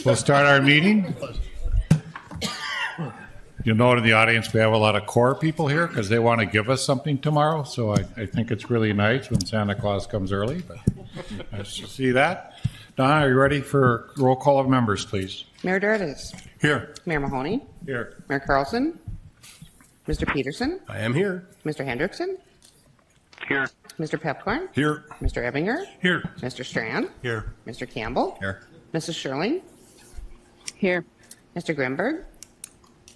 We'll start our meeting. You'll note in the audience we have a lot of core people here because they want to give us something tomorrow. So I think it's really nice when Santa Claus comes early. But nice to see that. Donna, are you ready for roll call of members, please? Mayor Dardis. Here. Mayor Mahoney. Here. Mayor Carlson. Mr. Peterson. I am here. Mr. Hendrickson. Here. Mr. Pepcorn. Here. Mr. Ebinger. Here. Mr. Strand. Here. Mr. Campbell. Here. Mrs. Sherling. Here. Mr. Grimberg.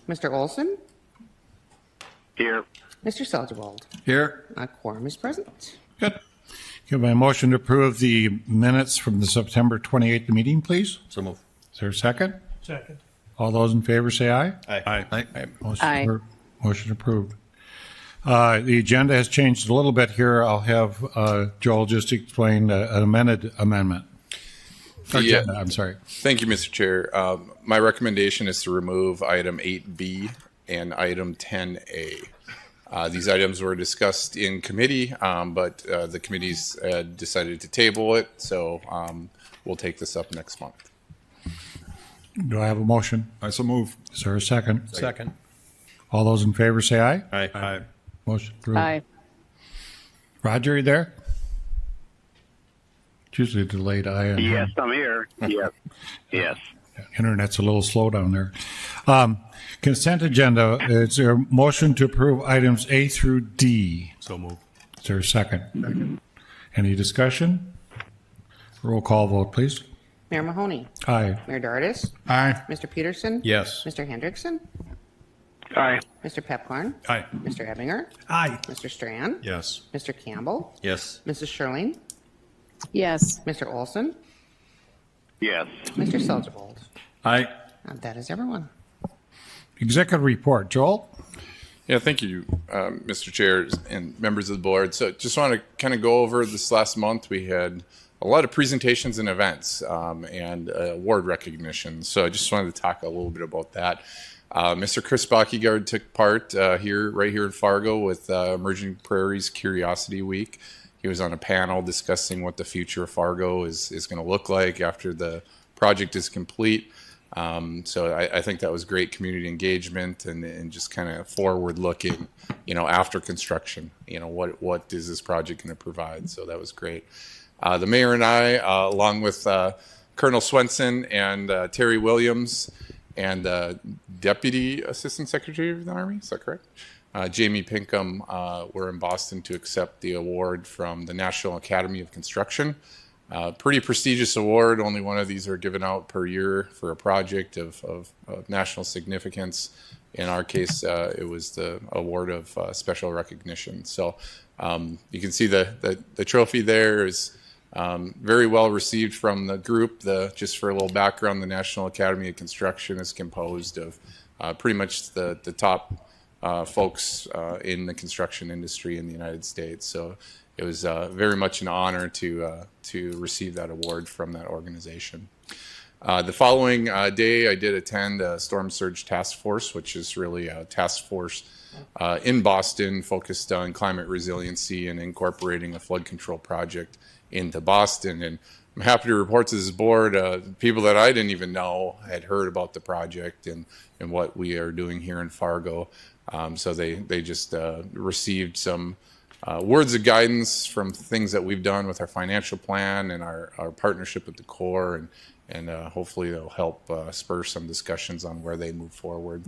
Mr. Olson. Here. Mr. Seldewald. Here. A quorum is present. Good. Give my motion to approve the minutes from the September 28th meeting, please. So move. Is there a second? Second. All those in favor say aye. Aye. Aye. Motion Aye. Motion approved. The agenda has changed a little bit here. I'll have Joel just explain an amended amendment. Agenda, I'm sorry. Thank you, Mr. Chair. My recommendation is to remove item 8B and item 10A. These items were discussed in committee, but the committees decided to table it, so we'll take this up next month. Do I have a motion? I so move. Is there a second? Second. All those in favor say aye. Aye. Aye. Motion approved. Aye. Roger, you there? It's usually a delayed aye. On Yes, I'm here. Yes. Yes. Internet's a little slow down there. Consent agenda, is there a motion to approve items A through D? So move. Is there a second? Second. Any discussion? Roll call vote, please. Mayor Mahoney. Aye. Mayor Dardis. Aye. Mr. Peterson. Yes. Mr. Hendrickson. Aye. Mr. Pepcorn. Aye. Mr. Ebinger. Aye. Mr. Strand. Yes. Mr. Campbell. Yes. Mrs. Sherling. Yes. Mr. Olson. Yes. Mr. Seldewald. Aye. And that is everyone. Executive report, Joel? Yeah, thank you, Mr. Chair and members of the board. So just want to kind of go over this last month. We had a lot of presentations and events and award recognition. So I just wanted to talk a little bit about that. Mr. Chris Bockyguard took part right here in Fargo with Emerging Prairie's Curiosity Week. He was on a panel discussing what the future of Fargo is going to look like after the project is complete. So I think that was great community engagement and just kind of forward looking, after construction, what is this project going to provide? So that was great. The mayor and I, along with Colonel Swenson and Terry Williams and Deputy Assistant Secretary of the Army, is that correct? Jamie Pinkham were in Boston to accept the award from the National Academy of Construction. Pretty prestigious award. Only one of these are given out per year for a project of national significance. In our case, it was the award of special recognition. So you can see the trophy there is very well received from the group. Just for a little background, the National Academy of Construction is composed of pretty much the top folks in the construction industry in the United States. So it was very much an honor to receive that award from that organization. The following day, I did attend a Storm Surge Task Force, which is really a task force in Boston focused on climate resiliency and incorporating a flood control project into Boston. And I'm happy to report to this board, people that I didn't even know had heard about the project and what we are doing here in Fargo. So they just received some words of guidance from things that we've done with our financial plan and our partnership with the Corps, and hopefully they'll help spur some discussions on where they move forward.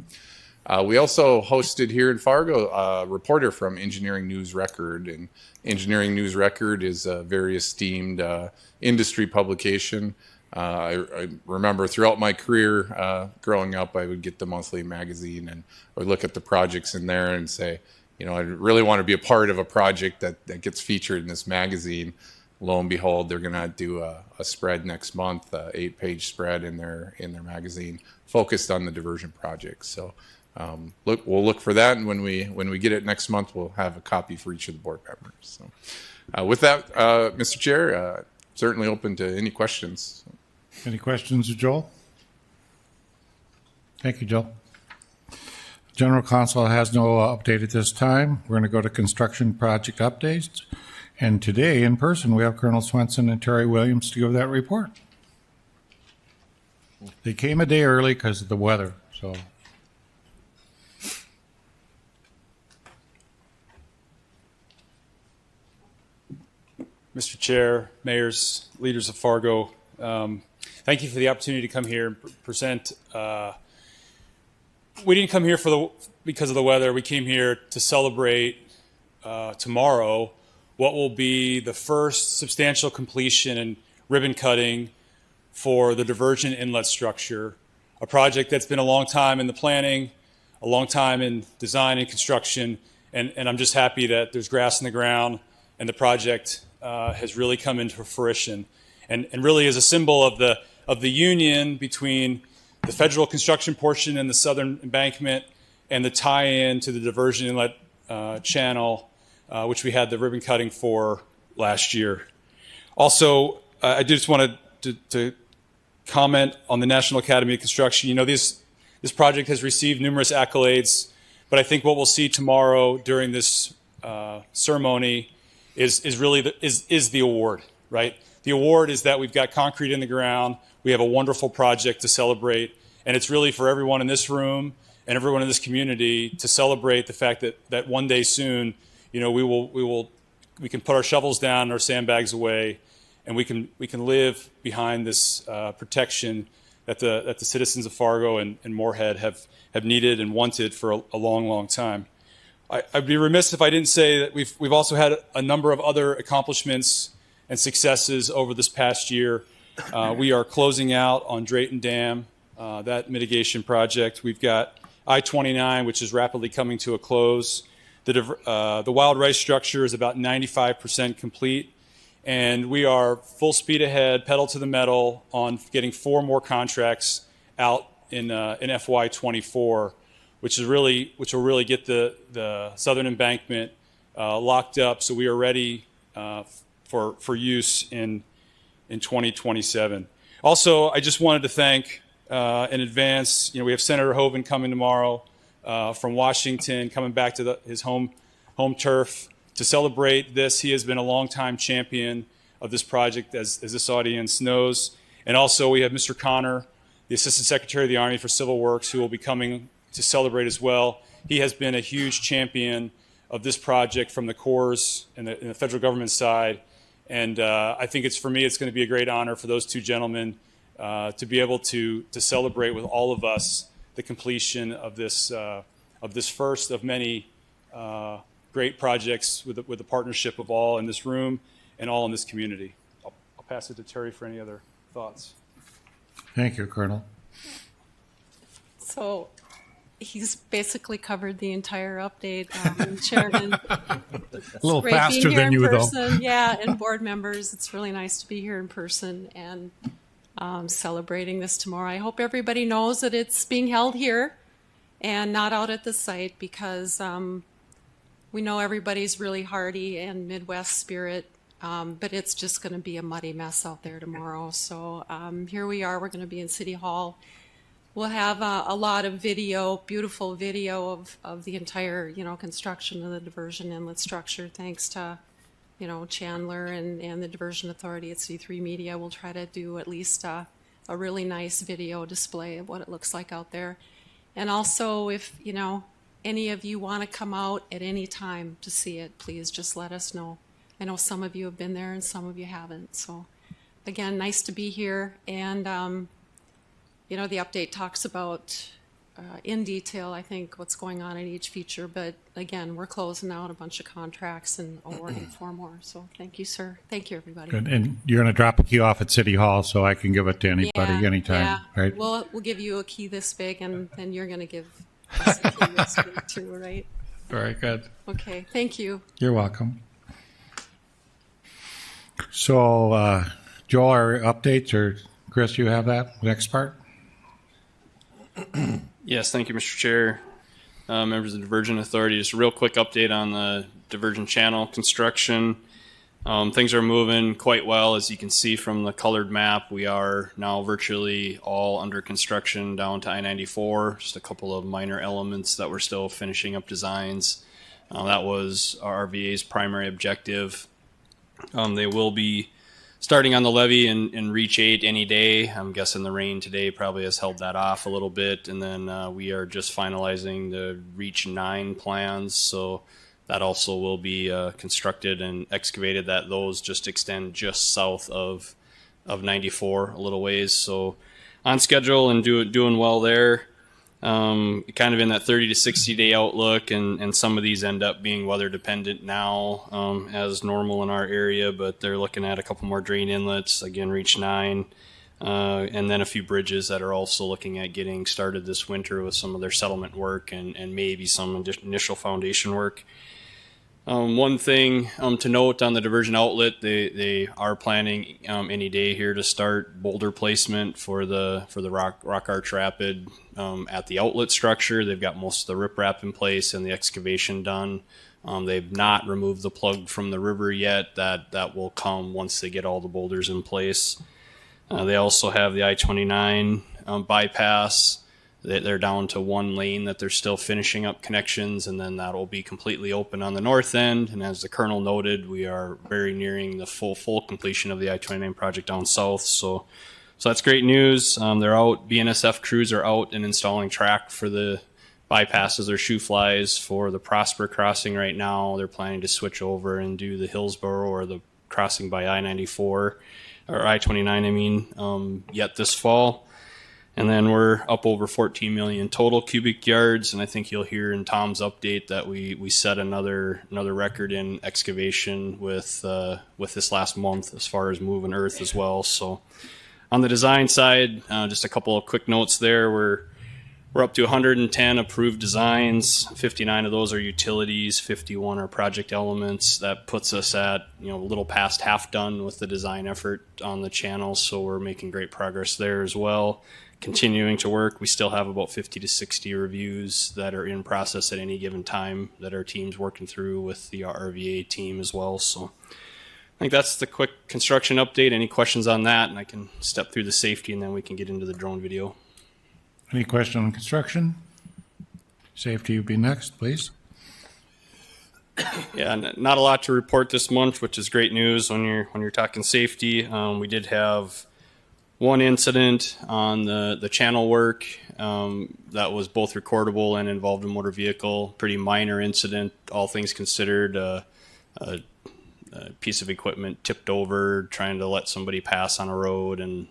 We also hosted here in Fargo a reporter from Engineering News Record, and Engineering News Record is a very esteemed industry publication. I remember throughout my career growing up, I would get the monthly magazine and I would look at the projects in there and say, I really want to be a part of a project that gets featured in this magazine. Lo and behold, they're going to do a spread next month, 8-page spread in their magazine focused on the diversion project. So we'll look for that, and when we get it next month, we'll have a copy for each of the board members. So with that, Mr. Chair, certainly open to any questions. Any questions of Joel? Thank you, Joel. General Counsel has no update at this time. We're going to go to construction project updates. And today, in person, we have Colonel Swenson and Terry Williams to give that report. They came a day early because of the weather, so. Mr. Chair, mayors, leaders of Fargo, thank you for the opportunity to come here and present. We didn't come here because of the weather. We came here to celebrate tomorrow what will be the first substantial completion and ribbon cutting for the diversion inlet structure, a project that's been a long time in the planning, a long time in design and construction, and I'm just happy that there's grass in the ground and the project has really come into fruition, and really is a symbol of the union between the federal construction portion and the southern embankment and the tie-in to the diversion inlet channel, which we had the ribbon cutting for last year. Also, I just wanted to comment on the National Academy of Construction. You know, this project has received numerous accolades, but I think what we'll see tomorrow during this ceremony is really the award, right? The award is that we've got concrete in the ground. We have a wonderful project to celebrate, and it's really for everyone in this room and everyone in this community to celebrate the fact that one day soon, you know, we can put our shovels down and our sandbags away, and we can live behind this protection that the citizens of Fargo and Moorhead have needed and wanted for a long, long time. I'd be remiss if I didn't say that we've also had a number of other accomplishments and successes over this past year. We are closing out on Drayton Dam, that mitigation project. We've got I-29, which is rapidly coming to a close. The wild rice structure is about 95% complete, and we are full speed ahead, pedal to the metal on getting 4 more contracts out in FY24. Which will really get the southern embankment locked up, so we are ready for use in 2027. Also, I just wanted to thank in advance. You know, we have Senator Hoeven coming tomorrow from Washington, coming back to his home turf to celebrate this. He has been a longtime champion of this project, as this audience knows. And also, we have Mr. Connor, the Assistant Secretary of the Army for Civil Works, who will be coming to celebrate as well. He has been a huge champion of this project from the Corps and the federal government side. And I think it's going to be a great honor for those two gentlemen to be able to celebrate with all of us the completion of this first of many great projects with the partnership of all in this room and all in this community. I'll pass it to Terry for any other thoughts. Thank you, Colonel. So he's basically covered the entire update, Chairman. A little faster than you, though. Yeah, and board members, it's really nice to be here in person and celebrating this tomorrow. I hope everybody knows that it's being held here and not out at the site, because we know everybody's really hardy and Midwest spirit, but it's just going to be a muddy mess out there tomorrow. So here we are. We're going to be in City Hall. We'll have a lot of video, beautiful video of the entire, construction of the diversion inlet structure. Thanks to, Chandler and the Diversion Authority at C3 Media. We'll try to do at least a really nice video display of what it looks like out there. And also, if, any of you want to come out at any time to see it, please just let us know. I know some of you have been there and some of you haven't. So, again, nice to be here. And, the update talks about in detail, I think, what's going on in each feature. But again, we're closing out a bunch of contracts and awarding 4 more. So thank you, sir. Thank you, everybody. Good. And you're going to drop a key off at City Hall so I can give it to anybody anytime, right? We'll give you a key this big, and then you're going to give us a key this big too, right? Very good. Okay. Thank you. You're welcome. So, Joel, our updates, or Chris, you have that next part? Yes, thank you, Mr. Chair. Members of the Diversion Authority, just a real quick update on the diversion channel construction. Things are moving quite well. As you can see from the colored map, we are now virtually all under construction down to I-94. Just a couple of minor elements that we're still finishing up designs. That was our RVA's primary objective. They will be starting on the levee in Reach 8 any day. I'm guessing the rain today probably has held that off a little bit. And then we are just finalizing the Reach 9 plans. So that also will be constructed and excavated. Those just extend just south of 94 a little ways. So on schedule and doing well there. Kind of in that 30 to 60 day outlook, and some of these end up being weather dependent now as normal in our area, but they're looking at a couple more drain inlets, again, Reach 9, and then a few bridges that are also looking at getting started this winter with some of their settlement work and maybe some initial foundation work. One thing to note on the diversion outlet, they are planning any day here to start boulder placement for the rock arch rapid at the outlet structure. They've got most of the riprap in place and the excavation done. They've not removed the plug from the river yet. That will come once they get all the boulders in place. They also have the I-29 bypass. They're down to one lane that they're still finishing up connections, and then that'll be completely open on the north end. And as the Colonel noted, we are very nearing the full completion of the I-29 project down south. So that's great news. They're out. BNSF crews are out and installing track for the bypasses or shoe flies for the Prosper crossing right now. They're planning to switch over and do the Hillsborough or the crossing by I-94 or I-29, yet this fall. And then we're up over 14 million total cubic yards, and I think you'll hear in Tom's update that we set another record in excavation with this last month as far as moving earth as well. So on the design side, just a couple of quick notes there. We're up to 110 approved designs. 59 of those are utilities, 51 are project elements. That puts us at a little past half done with the design effort on the channel. So we're making great progress there as well. Continuing to work. We still have about 50 to 60 reviews that are in process at any given time that our team's working through with the RVA team as well. So I think that's the quick construction update. Any questions on that? And I can step through the safety and then we can get into the drone video. Any question on construction? Safety would be next, please. Yeah, not a lot to report this month, which is great news when you're talking safety. We did have one incident on the channel work that was both recordable and involved a motor vehicle. Pretty minor incident, all things considered. A piece of equipment tipped over trying to let somebody pass on a road, and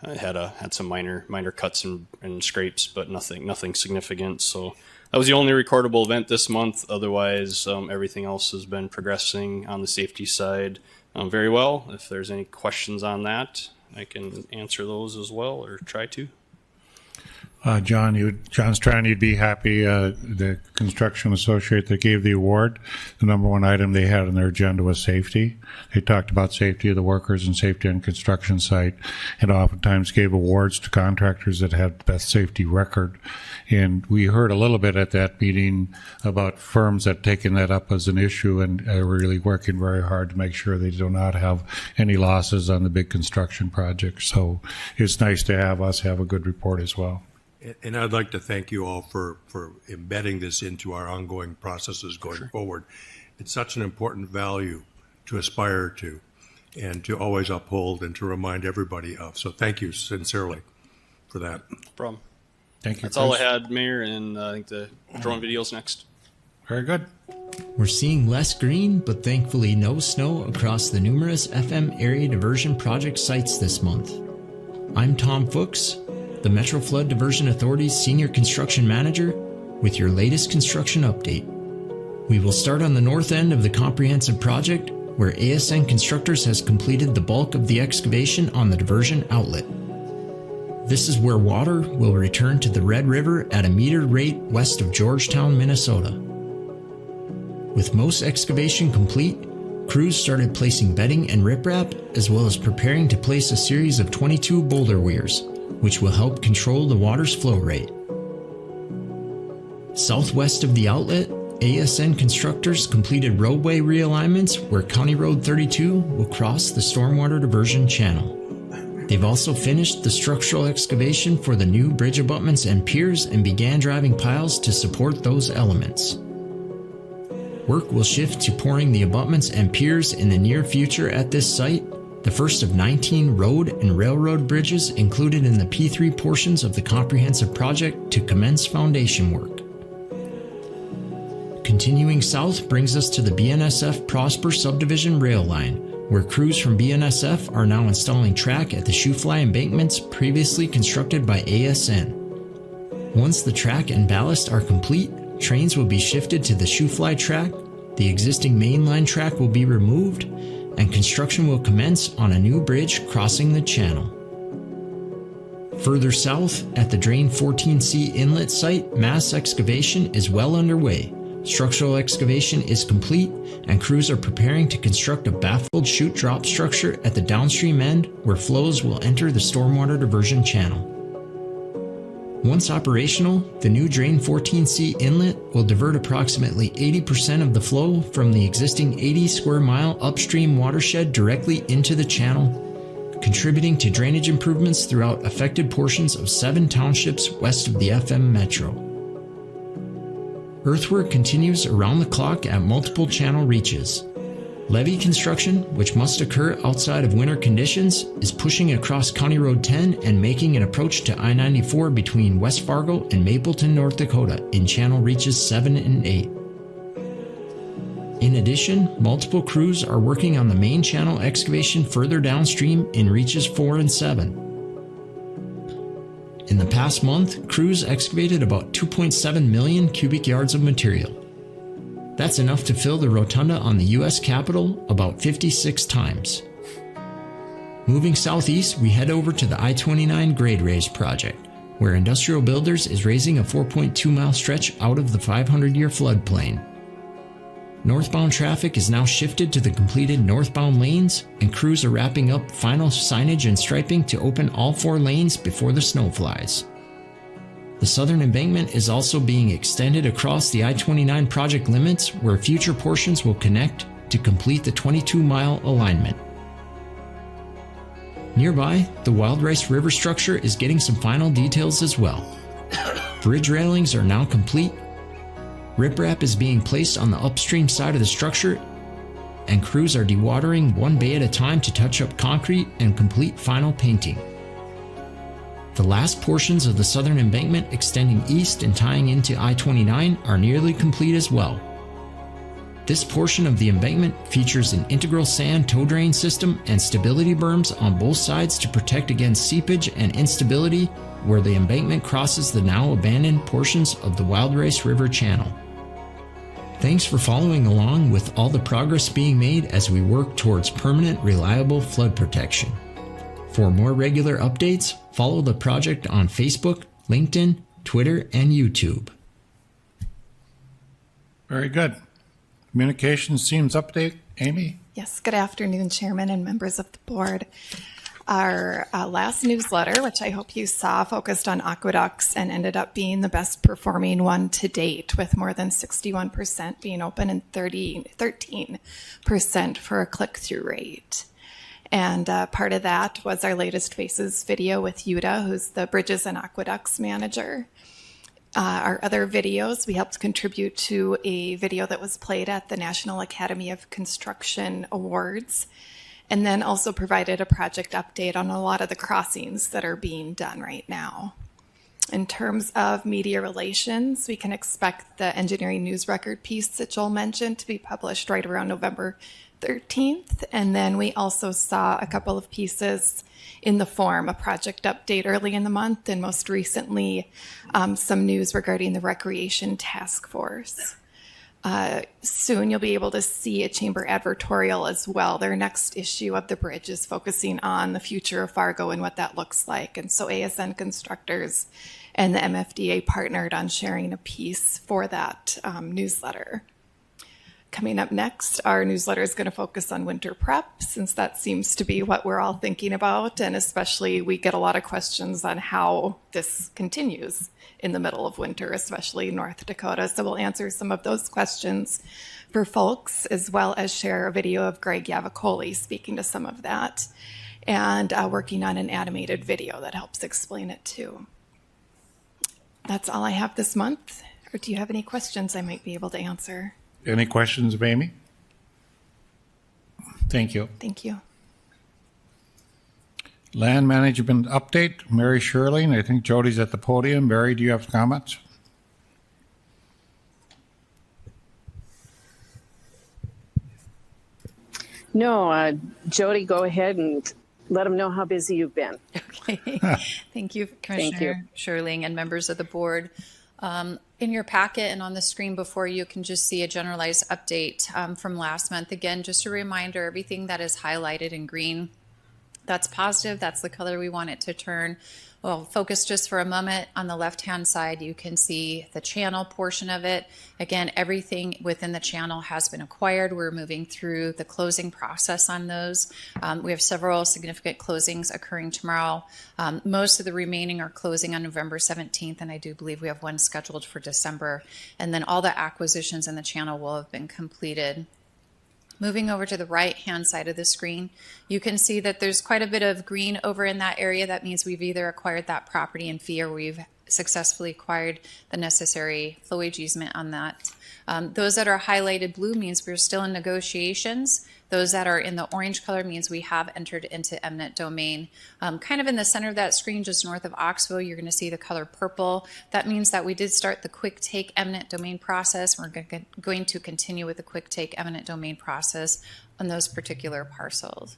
had some minor cuts and scrapes, but nothing significant. So that was the only recordable event this month. Otherwise, everything else has been progressing on the safety side very well. If there's any questions on that, I can answer those as well, or try to. John Strand, you'd be happy. The construction associate that gave the award, the number one item they had on their agenda was safety. They talked about safety of the workers and safety on construction site, and oftentimes gave awards to contractors that had the best safety record. And we heard a little bit at that meeting about firms that taken that up as an issue and are really working very hard to make sure they do not have any losses on the big construction projects. So it's nice to have us have a good report as well. And I'd like to thank you all for embedding this into our ongoing processes going forward. It's such an important value to aspire to and to always uphold and to remind everybody of. So thank you sincerely for that. No problem. Thank you. That's all I had, Mayor, and I think the drone video's next. Very good. We're seeing less green, but thankfully no snow across the numerous FM area diversion project sites this month. I'm Tom Fuchs, the Metro Flood Diversion Authority's Senior Construction Manager, with your latest construction update. We will start on the north end of the comprehensive project, where ASN Constructors has completed the bulk of the excavation on the diversion outlet. This is where water will return to the Red River at a metered rate west of Georgetown, Minnesota. With most excavation complete, crews started placing bedding and riprap, as well as preparing to place a series of 22 boulder weirs, which will help control the water's flow rate. Southwest of the outlet, ASN Constructors completed roadway realignments where County Road 32 will cross the stormwater diversion channel. They've also finished the structural excavation for the new bridge abutments and piers and began driving piles to support those elements. Work will shift to pouring the abutments and piers in the near future at this site, the first of 19 road and railroad bridges included in the P3 portions of the comprehensive project to commence foundation work. Continuing south brings us to the BNSF Prosper Subdivision rail line, where crews from BNSF are now installing track at the shoe-fly embankments previously constructed by ASN. Once the track and ballast are complete, trains will be shifted to the shoe-fly track, the existing mainline track will be removed, and construction will commence on a new bridge crossing the channel. Further south, at the Drain 14C inlet site, mass excavation is well underway. Structural excavation is complete, and crews are preparing to construct a baffled chute drop structure at the downstream end where flows will enter the stormwater diversion channel. Once operational, the new Drain 14C inlet will divert approximately 80% of the flow from the existing 80 square mile upstream watershed directly into the channel, contributing to drainage improvements throughout affected portions of 7 townships west of the FM Metro. Earthwork continues around the clock at multiple channel reaches. Levee construction, which must occur outside of winter conditions, is pushing across County Road 10 and making an approach to I-94 between West Fargo and Mapleton, North Dakota in channel reaches 7 and 8. In addition, multiple crews are working on the main channel excavation further downstream in reaches 4 and 7. In the past month, crews excavated about 2.7 million cubic yards of material. That's enough to fill the rotunda on the U.S. Capitol about 56 times. Moving southeast, we head over to the I-29 grade raise project, where Industrial Builders is raising a 4.2-mile stretch out of the 500-year floodplain. Northbound traffic is now shifted to the completed northbound lanes, and crews are wrapping up final signage and striping to open all 4 lanes before the snow flies. The southern embankment is also being extended across the I-29 project limits, where future portions will connect to complete the 22-mile alignment. Nearby, the Wild Rice River structure is getting some final details as well. Bridge railings are now complete. Riprap is being placed on the upstream side of the structure, and crews are dewatering one bay at a time to touch up concrete and complete final painting. The last portions of the southern embankment extending east and tying into I-29 are nearly complete as well. This portion of the embankment features an integral sand tow drain system and stability berms on both sides to protect against seepage and instability where the embankment crosses the now abandoned portions of the Wild Rice River channel. Thanks for following along with all the progress being made as we work towards permanent, reliable flood protection. For more regular updates, follow the project on Facebook, LinkedIn, Twitter, and YouTube. Very good. Communications teams update, Amy? Yes, good afternoon, Chairman and members of the board. Our last newsletter, which I hope you saw, focused on aqueducts and ended up being the best performing one to date, with more than 61% being open and 13% for a click-through rate. And part of that was our latest Faces video with Yuta, who's the Bridges and Aqueducts manager. Our other videos, we helped contribute to a video that was played at the National Academy of Construction Awards, and then also provided a project update on a lot of the crossings that are being done right now. In terms of media relations, we can expect the engineering news record piece that Joel mentioned to be published right around November 13th. And then we also saw a couple of pieces in the form, a project update early in the month, and most recently, some news regarding the Recreation Task Force. Soon you'll be able to see a chamber advertorial as well. Their next issue of The Bridge is focusing on the future of Fargo and what that looks like. And so ASN Constructors and the MFDA partnered on sharing a piece for that newsletter. Coming up next, our newsletter is going to focus on winter prep, since that seems to be what we're all thinking about, and especially we get a lot of questions on how this continues in the middle of winter, especially North Dakota. So we'll answer some of those questions for folks, as well as share a video of Greg Yavicoli speaking to some of that, and working on an animated video that helps explain it too. That's all I have this month. Or do you have any questions I might be able to answer? Any questions of Amy? Thank you. Thank you. Land management update, Mary Sherling. I think Jody's at the podium. Mary, do you have comments? No, Jody, go ahead and let them know how busy you've been. Okay. Thank you, Commissioner Sherling and members of the board. In your packet and on the screen before you can just see a generalized update from last month. Again, just a reminder, everything that is highlighted in green, that's positive. That's the color we want it to turn. Well, focus just for a moment on the left-hand side. You can see the channel portion of it. Again, everything within the channel has been acquired. We're moving through the closing process on those. We have several significant closings occurring tomorrow. Most of the remaining are closing on November 17th, and I do believe we have one scheduled for December. And then all the acquisitions in the channel will have been completed. Moving over to the right-hand side of the screen, you can see that there's quite a bit of green over in that area. That means we've either acquired that property in fee or we've successfully acquired the necessary flowage easement on that. Those that are highlighted blue means we're still in negotiations. Those that are in the orange color means we have entered into eminent domain. Kind of in the center of that screen, just north of Oxbow, you're going to see the color purple. That means that we did start the quick take eminent domain process. We're going to continue with the quick take eminent domain process on those particular parcels.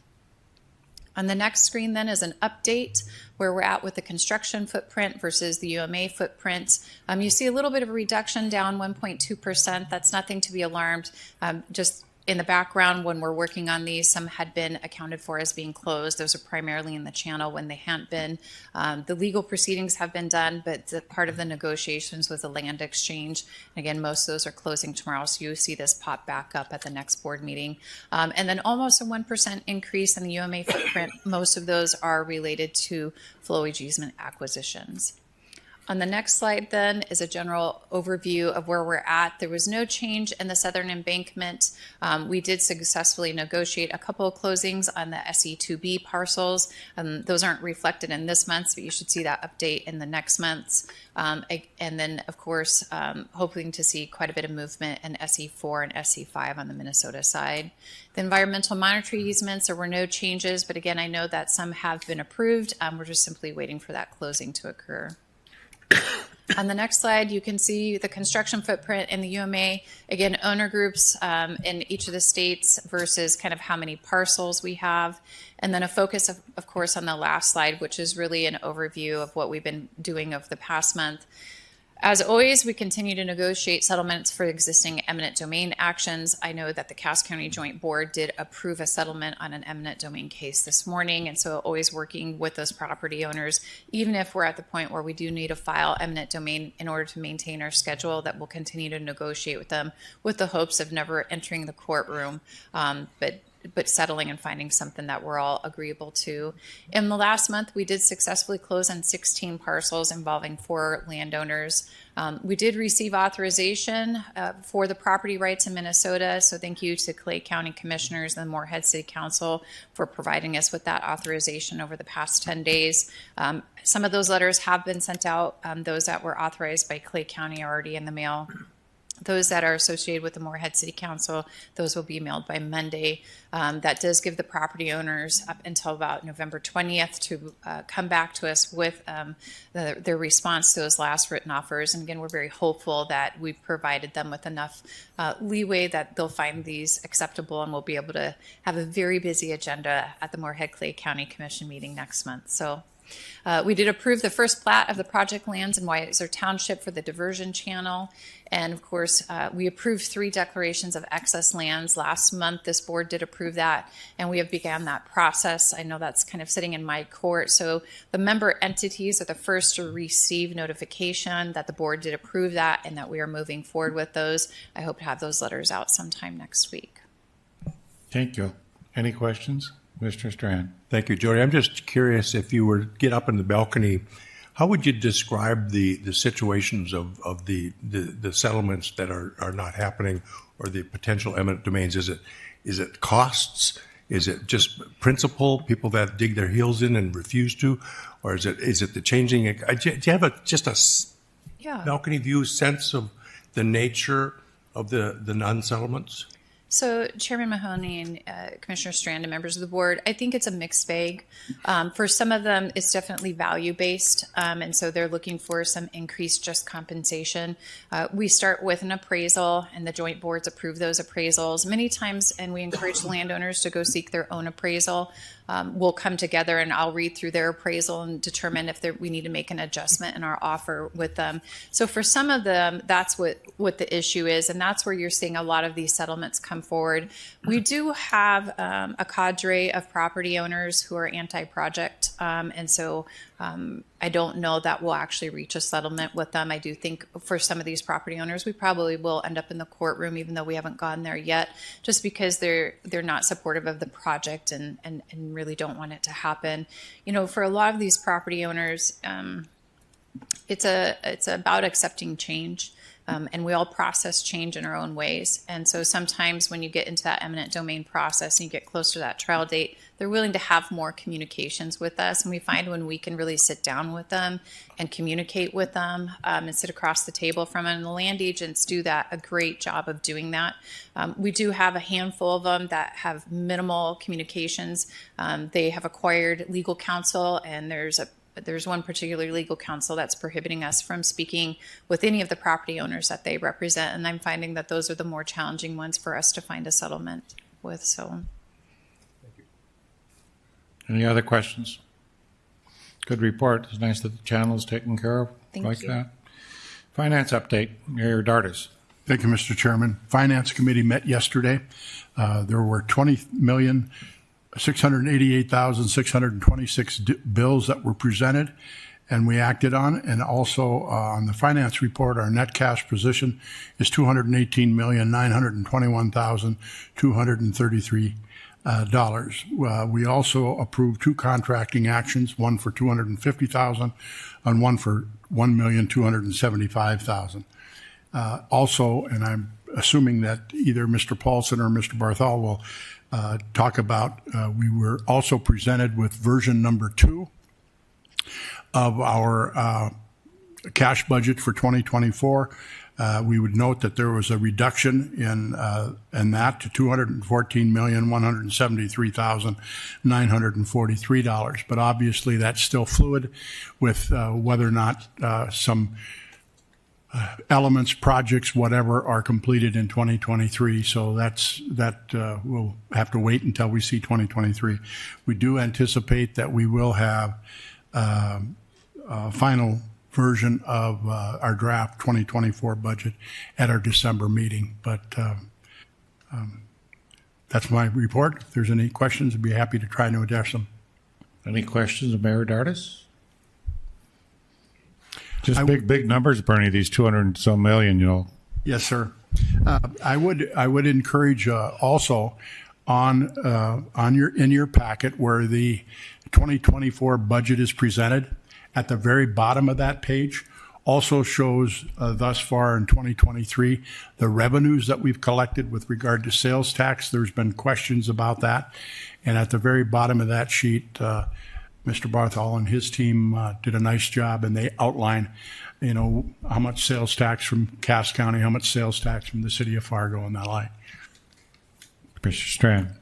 On the next screen then is an update where we're at with the construction footprint versus the UMA footprint. You see a little bit of a reduction, down 1.2%. That's nothing to be alarmed. Just in the background, when we're working on these, some had been accounted for as being closed. Those are primarily in the channel when they hadn't been. The legal proceedings have been done, but part of the negotiations was the land exchange. Again, most of those are closing tomorrow, so you see this pop back up at the next board meeting. And then almost a 1% increase in the UMA footprint. Most of those are related to flowage easement acquisitions. On the next slide then is a general overview of where we're at. There was no change in the southern embankment. We did successfully negotiate a couple of closings on the SE2B parcels. Those aren't reflected in this month's, but you should see that update in the next month's. And then, of course, hoping to see quite a bit of movement in SE4 and SE5 on the Minnesota side. The environmental monitoring easements, there were no changes, but again, I know that some have been approved. We're just simply waiting for that closing to occur. On the next slide, you can see the construction footprint in the UMA. Again, owner groups in each of the states versus kind of how many parcels we have. And then a focus, of course, on the last slide, which is really an overview of what we've been doing over the past month. As always, we continue to negotiate settlements for existing eminent domain actions. I know that the Cass County Joint Board did approve a settlement on an eminent domain case this morning, and so always working with those property owners, even if we're at the point where we do need to file eminent domain in order to maintain our schedule, that we'll continue to negotiate with them with the hopes of never entering the courtroom, but settling and finding something that we're all agreeable to. In the last month, we did successfully close on 16 parcels involving 4 landowners. We did receive authorization for the property rights in Minnesota, so thank you to Clay County Commissioners and the Moorhead City Council for providing us with that authorization over the past 10 days. Some of those letters have been sent out. Those that were authorized by Clay County are already in the mail. Those that are associated with the Moorhead City Council, those will be mailed by Monday. That does give the property owners up until about November 20th to come back to us with their response to those last written offers. And again, we're very hopeful that we've provided them with enough leeway that they'll find these acceptable, and we'll be able to have a very busy agenda at the Moorhead Clay County Commission meeting next month. So we did approve the first plat of the project lands in Weiser Township for the diversion channel. And of course, we approved 3 declarations of excess lands last month. This board did approve that, and we have began that process. I know that's kind of sitting in my court. So the member entities are the first to receive notification that the board did approve that and that we are moving forward with those. I hope to have those letters out sometime next week. Thank you. Any questions? Mr. Strand. Thank you, Jody. I'm just curious, if you were to get up in the balcony, how would you describe the situations of the settlements that are not happening, or the potential eminent domains? Is it costs? Is it just principle, people that dig their heels in and refuse to? Or is it the changing? Do you have balcony view sense of the nature of the non-settlements? So, Chairman Mahoney and Commissioner Strand and members of the board, I think it's a mixed bag. For some of them, it's definitely value-based, and so they're looking for some increased just compensation. We start with an appraisal, and the joint boards approve those appraisals many times, and we encourage the landowners to go seek their own appraisal. We'll come together and I'll read through their appraisal and determine if we need to make an adjustment in our offer with them. So for some of them, that's what the issue is, and that's where you're seeing a lot of these settlements come forward. We do have a cadre of property owners who are anti-project, and so I don't know that we'll actually reach a settlement with them. I do think for some of these property owners, we probably will end up in the courtroom, even though we haven't gone there yet, just because they're not supportive of the project and really don't want it to happen. You know, for a lot of these property owners, it's about accepting change. And we all process change in our own ways. And so sometimes when you get into that eminent domain process and you get close to that trial date, they're willing to have more communications with us. And we find when we can really sit down with them and communicate with them and sit across the table from them, and the land agents do a great job of doing that. We do have a handful of them that have minimal communications. They have acquired legal counsel, and there's one particular legal counsel that's prohibiting us from speaking with any of the property owners that they represent. And I'm finding that those are the more challenging ones for us to find a settlement with. So, Any other questions? Good report. It's nice that the channel is taken care of. Thank you. That. Finance update, Mayor Dardis. Thank you, Mr. Chairman. Finance Committee met yesterday. There were 688,626 bills that were presented and we acted on. And also on the finance report, our net cash position is $218,921,233. We also approved 2 contracting actions, one for $250,000 and one for $1,275,000. Also, and I'm assuming that either Mr. Paulson or Mr. Barthol will talk about, we were also presented with version number 2 of our cash budget for 2024. We would note that there was a reduction in that to $214,173,943. But obviously that's still fluid with whether or not some elements, projects, whatever, are completed in 2023. So that we'll have to wait until we see 2023. We do anticipate that we will have a final version of our draft 2024 budget at our December meeting. But that's my report. If there's any questions, I'd be happy to try to address them. Any questions of Mayor Dardis? Just big numbers, Bernie, these 200 and some million, you know. Yes, sir. I would encourage also in your packet where the 2024 budget is presented, at the very bottom of that page also shows thus far in 2023 the revenues that we've collected with regard to sales tax. There's been questions about that. And at the very bottom of that sheet, Mr. Barthol and his team did a nice job, and they outline, you know, how much sales tax from Cass County, how much sales tax from the city of Fargo, and the like. Commissioner Strand.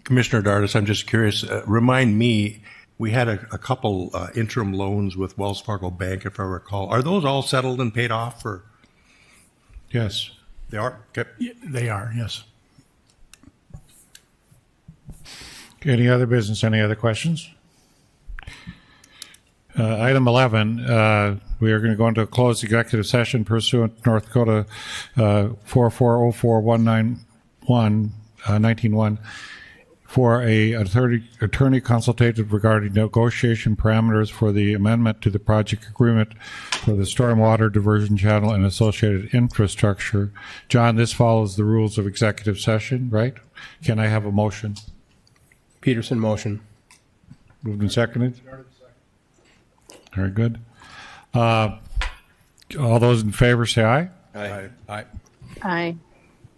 Commissioner Dardis, I'm just curious, remind me, we had a couple interim loans with Wells Fargo Bank, if I recall. Are those all settled and paid off? Or? Yes. They are? Okay. Yeah, they are, yes. Any other business? Any other questions? Item 11, we are going to go into a closed executive session pursuant to North Dakota 4404191 for a attorney consultative regarding negotiation parameters for the amendment to the project agreement for the stormwater diversion channel and associated infrastructure. John, this follows the rules of executive session, right? Can I have a motion? Peterson, motion. Moved and seconded? Very good. All those in favor say aye. Aye. Aye. Aye.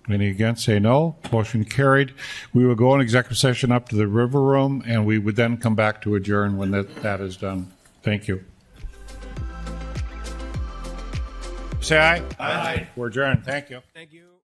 Any against say no. Motion carried. We will go in executive session up to the river room, and we would then come back to adjourn when that is done. Thank you. Say aye. Aye. We're adjourned. Thank you. Thank you.